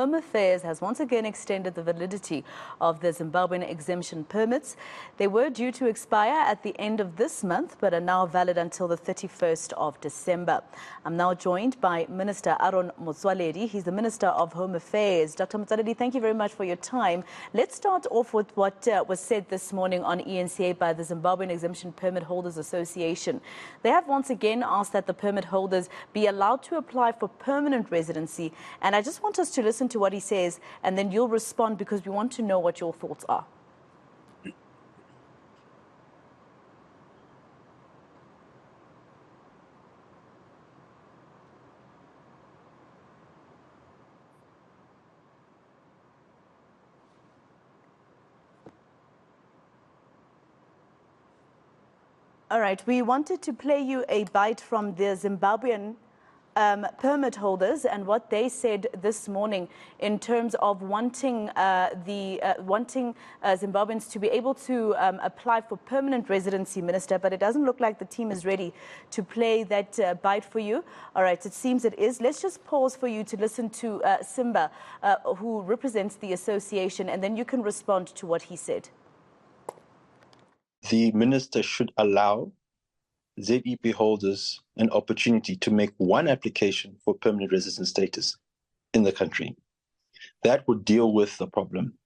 Home Affairs has once again extended the validity of the Zimbabwean exemption permits. They were due to expire at the end of this month, but are now valid until the 31st of December. I'm now joined by Minister Motsoeledi. He's the Minister of Home Affairs. Dr. Motsoeledi, thank you very much for your time. Let's start off with what was said this morning on eNCA by the Zimbabwean Exemption Permit Holders Association. They have once again asked that the permit holders be allowed to apply for permanent residency. And I just want us to listen to what he says, and then you'll respond because we want to know what your thoughts are. All right, we wanted to play you a bite from the Zimbabwean permit holders and what they said this morning in terms of wanting Zimbabweans to be able to apply for permanent residency, Minister, but it doesn't look like the team is ready to play that bite for you. All right, it seems it is. Let's just pause for you to listen to Simba, who represents the association, and then you can respond to what he said. The minister should allow ZEP holders an opportunity to make one application for permanent resident status in the country. That would deal with the problem.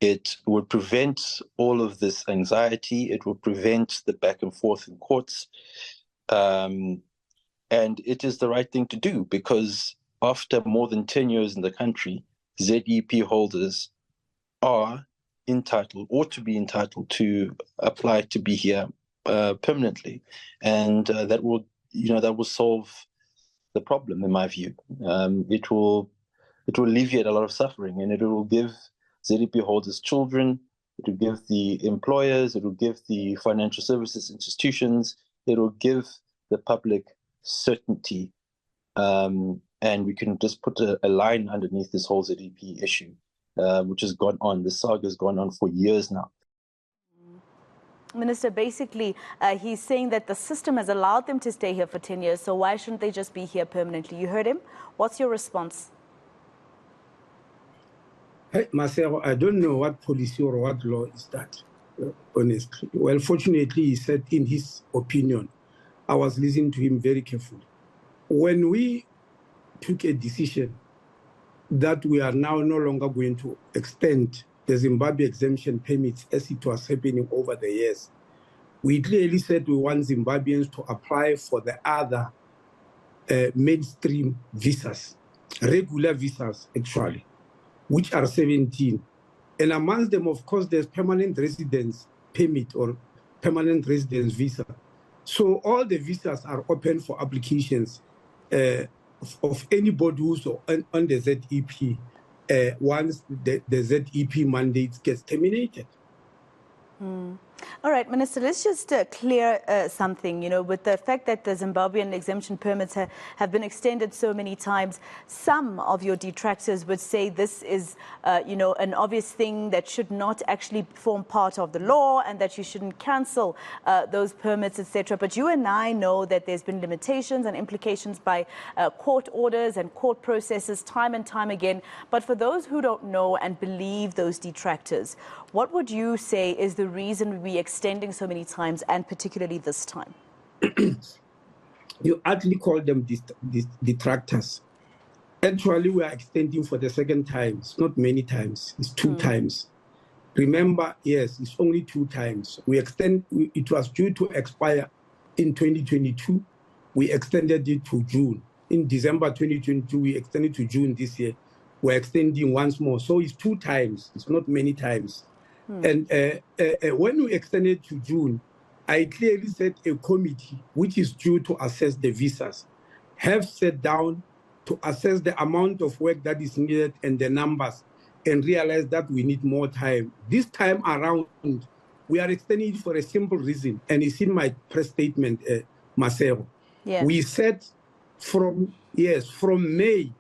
It would prevent all of this anxiety. It would prevent the back and forth in courts. And it is the right thing to do because after more than 10 years in the country, ZEP holders are entitled, ought to be entitled to apply to be here permanently, and that will solve the problem, in my view. It will alleviate a lot of suffering, and it will give ZEP holders children. It will give the employers. It will give the financial services institutions. It will give the public certainty, and we can just put a line underneath this whole ZEP issue. Which has gone on. The saga has gone on for years now. Minister, basically, he's saying that the system has allowed them to stay here for 10 years, so why shouldn't they just be here permanently? You heard him. What's your response? Hey, Marcel, I don't know what policy or what law is that, honestly. Well, fortunately, he said in his opinion, I was listening to him very carefully. When we took a decision that we are now no longer going to extend the Zimbabwe exemption permits as it was happening over the years, we clearly said we want Zimbabweans to apply for the other mainstream visas, regular visas actually, which are 17. And amongst them, of course, there's permanent residence permit or permanent residence visa. So all the visas are open for applications of anybody who's on the ZEP once the ZEP mandate gets terminated. All right, Minister, let's just clear something. You know, with the fact that the Zimbabwean exemption permits have been extended so many times, some of your detractors would say this is, an obvious thing that should not actually form part of the law and that you shouldn't cancel those permits, etc. But you and I know that there's been limitations and implications by court orders and court processes time and time again. But for those who don't know and believe those detractors, what would you say is the reason we extending so many times, and particularly this time? You actually call them detractors. Actually, we are extending for the second time. It's not many times. It's two times. Remember, yes, it's only 2 times. It was due to expire in 2022. We extended it to June. In December 2022, we extended to June this year. We're extending once more. So it's 2 times. It's not many times. And when we extended to June, I clearly said a committee, which is due to assess the visas, have sat down to assess the amount of work that is needed and the numbers, and realize that we need more time. This time around, we are extending it for a simple reason, and it's in my press statement, Marcel. Yes. We said from May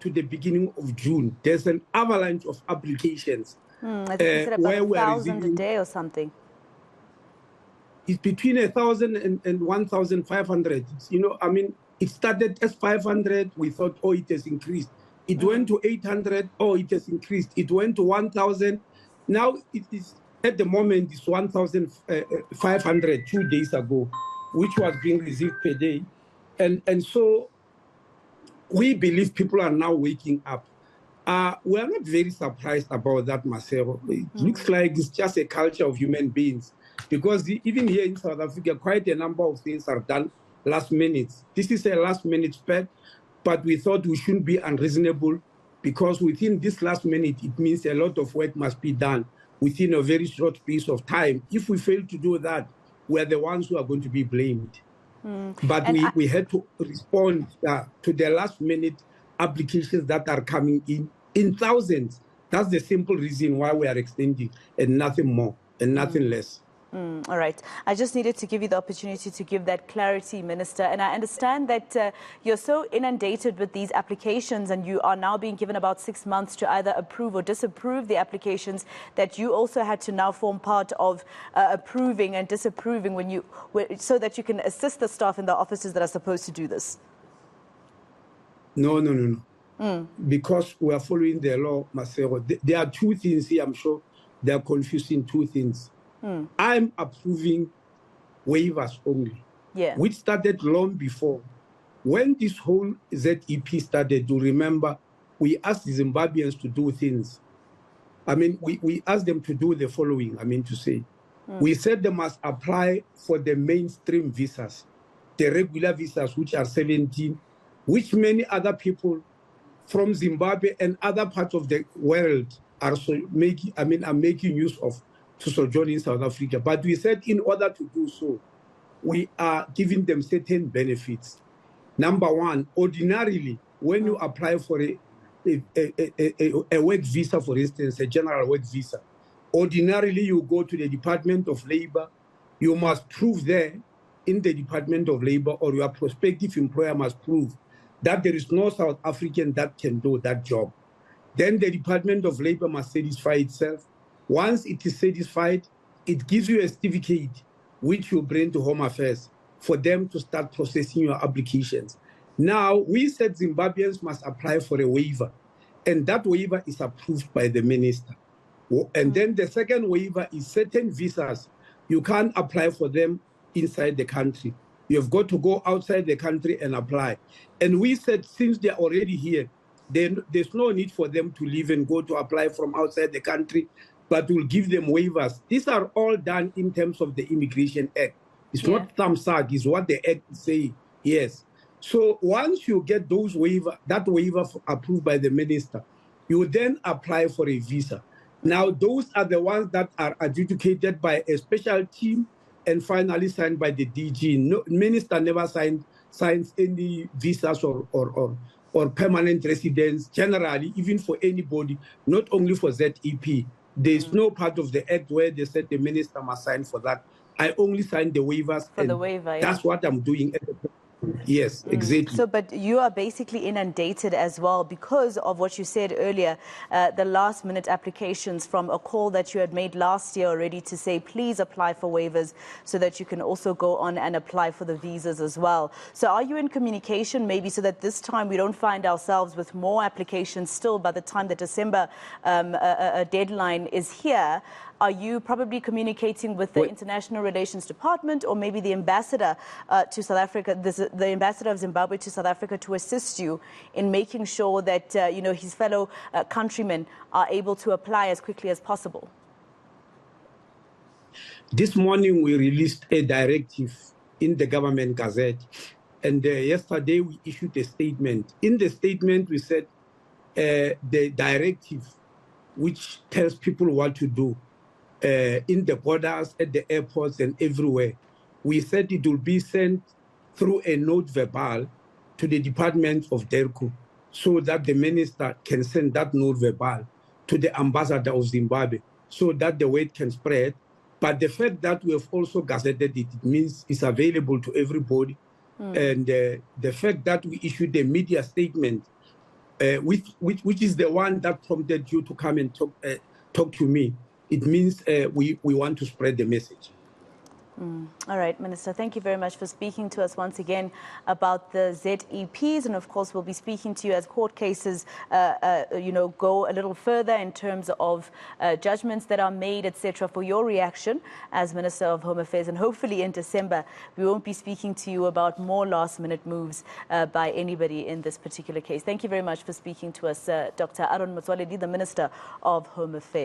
to the beginning of June, there's an avalanche of applications. I think you said about 1,000 a day or something. It's between 1,000 and 1,500. You know, I mean, it started as 500. We thought, oh, it has increased. It went to 800. Oh, it has increased. It went to 1,000. Now it is, at the moment, it's 1,500 2 days ago, which was being received per day. And so we believe people are now waking up. We are not very surprised about that, Marcelo. It looks like it's just a culture of human beings, because even here in South Africa, quite a number of things are done last minute. This is a last minute spec, but we thought we shouldn't be unreasonable, because within this last minute, it means a lot of work must be done within a very short piece of time. If we fail to do that, we're the ones who are going to be blamed. But we had to respond to the last minute applications that are coming in thousands. That's the simple reason why we are extending, and nothing more and nothing less. All right. I just needed to give you the opportunity to give that clarity, Minister. And I understand that you're so inundated with these applications, and you are now being given about 6 months to either approve or disapprove the applications, that you also had to now form part of approving and disapproving so that you can assist the staff in the offices that are supposed to do this. No. Because we are following the law, Marcelo. There are two things here. I'm sure they are confusing two things. I'm approving waivers only, which started long before. When this whole ZEP started, you remember, we asked the Zimbabweans to do things. I mean, we asked them to do the following, we said they must apply for the mainstream visas, the regular visas, which are 17, which many other people from Zimbabwe and other parts of the world are making use of to sojourn in South Africa. But we said in order to do so, we are giving them certain benefits. Number one, ordinarily, when you apply for a work visa, for instance, a general work visa, ordinarily you go to the Department of Labor. You must prove there in the Department of Labor, or your prospective employer must prove that there is no South African that can do that job. Then the Department of Labor must satisfy itself. Once it is satisfied, it gives you a certificate which you bring to Home Affairs for them to start processing your applications. Now, we said Zimbabweans must apply for a waiver, and that waiver is approved by the minister. And then the second waiver is certain visas. You can't apply for them inside the country. You've got to go outside the country and apply. And we said, since they're already here, there's no need for them to leave and go to apply from outside the country, but we'll give them waivers. These are all done in terms of the Immigration Act. It's not thumbsuck, it's what the Act is saying. Yes. So once you get that waiver approved by the minister, you then apply for a visa. Now, those are the ones that are adjudicated by a special team and finally signed by the DG. No, minister never signs any visas or permanent residence, generally, even for anybody, not only for ZEP. There's no part of the Act where they said the minister must sign for that. I only signed the waivers. For the waiver, that's what I'm doing. Yes, exactly. So, but you are basically inundated as well because of what you said earlier, the last minute applications from a call that you had made last year already to say, please apply for waivers so that you can also go on and apply for the visas as well. So are you in communication maybe so that this time we don't find ourselves with more applications still by the time the December deadline is here? Are you probably communicating with the International Relations Department or maybe the ambassador to South Africa, the ambassador of Zimbabwe to South Africa, to assist you in making sure that his fellow countrymen are able to apply as quickly as possible? This morning we released a directive in the government gazette, and yesterday we issued a statement. In the statement we said the directive which tells people what to do in the borders, at the airports and everywhere. We said it will be sent through a note verbal to the Department of DERCO so that the minister can send that note verbal to the ambassador of Zimbabwe so that the word can spread. But the fact that we have also gazetted it means it's available to everybody. And the fact that we issued a media statement, which is the one that prompted you to come and talk to me, it means we want to spread the message. All right, Minister, thank you very much for speaking to us once again about the ZEPs. And of course, we'll be speaking to you as court cases, go a little further in terms of judgments that are made, etc., for your reaction as Minister of Home Affairs. And hopefully in December, we won't be speaking to you about more last-minute moves by anybody in this particular case. Thank you very much for speaking to us, Dr. Motsoeledi, the Minister of Home Affairs.